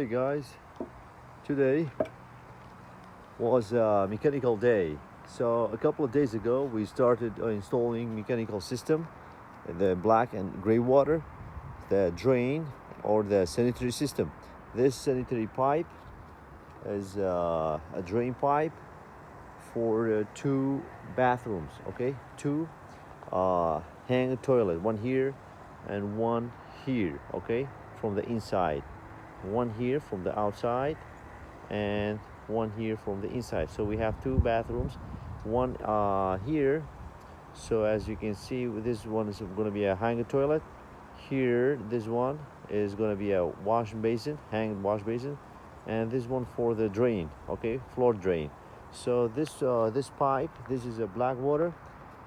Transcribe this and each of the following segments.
Hey guys, today was a mechanical day. So a couple of days ago we started installing mechanical system, the black and gray water, the drain or the sanitary system. This sanitary pipe is a drain pipe for two bathrooms, okay? Two hang toilet, one here and one here, okay? From the inside. One here from the outside and one here from the inside. So we have two bathrooms, one here. So as you can see, this one is going to be a hanging toilet. Here, this one is going to be a wash basin, hanging wash basin, and this one for the drain, okay, floor drain. So this pipe, this is a black water.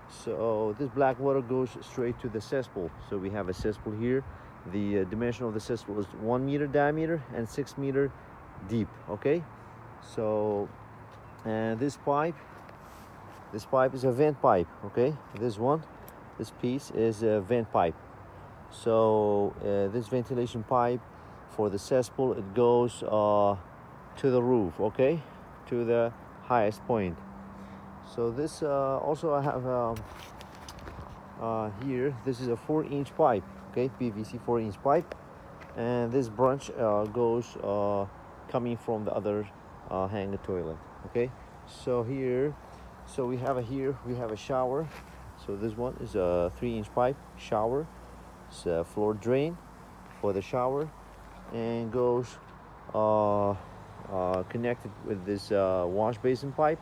So this black water goes straight to the cesspool. So we have a cesspool here. The dimension of the cesspool is 1 meter diameter and 6 meter deep, okay? So, and this pipe is a vent pipe, okay? This piece is a vent pipe. So this ventilation pipe for the cesspool, it goes to the roof, okay? To the highest point. So this also I have here, this is a 4-inch pipe, okay, PVC 4-inch pipe, and this branch goes coming from the other hanger toilet, okay. So here, we have a shower. So this one is a 3-inch pipe shower. It's a floor drain for the shower, and goes connected with this wash basin pipe,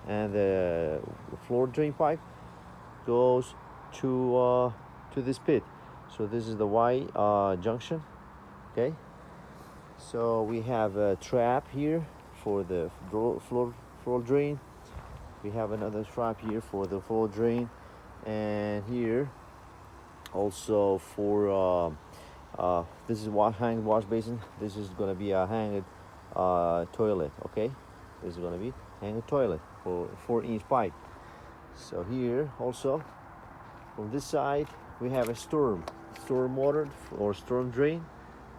and the floor drain pipe goes to this pit. So this is the Y junction, okay. So we have a trap here for the floor drain. We have another trap here for the floor drain, and here also for this is hanged wash basin. This is going to be a hanged toilet, okay. This is going to be hanged toilet for 4-inch pipe. So here also from this side we have a storm water or storm drain.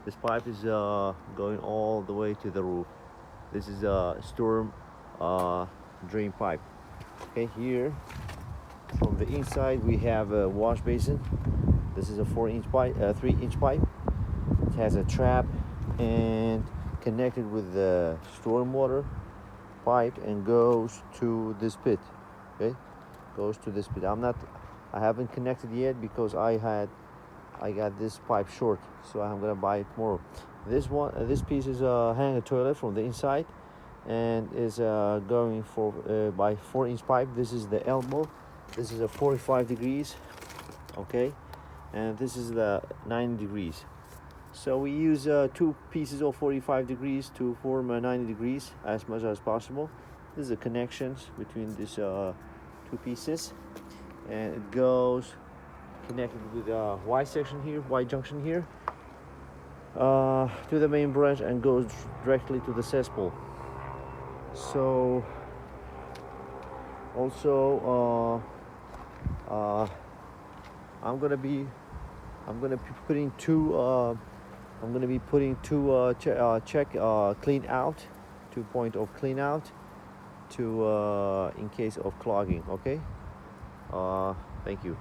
This pipe is going all the way to the roof. This is a storm drain pipe, okay. Here from the inside we have a wash basin. This is a 4-inch pipe, 3-inch pipe. It has a trap and connected with the storm water pipe and goes to this pit, okay. Goes to this pit. I haven't connected yet because I got this pipe short, so I'm gonna buy it tomorrow. This piece is a hanger toilet from the inside, and is going for by 4-inch pipe. This is the elbow. This is a 45 degrees, okay, and this is the 90 degrees. So we use two pieces of 45 degrees to form 90 degrees as much as possible. This is the connections between these two pieces, and it goes connected with Y section here, Y junction here, to the main branch, and goes directly to the cesspool. So also I'm gonna be putting two clean out, 2 point of clean out to in case of clogging, okay. Thank you.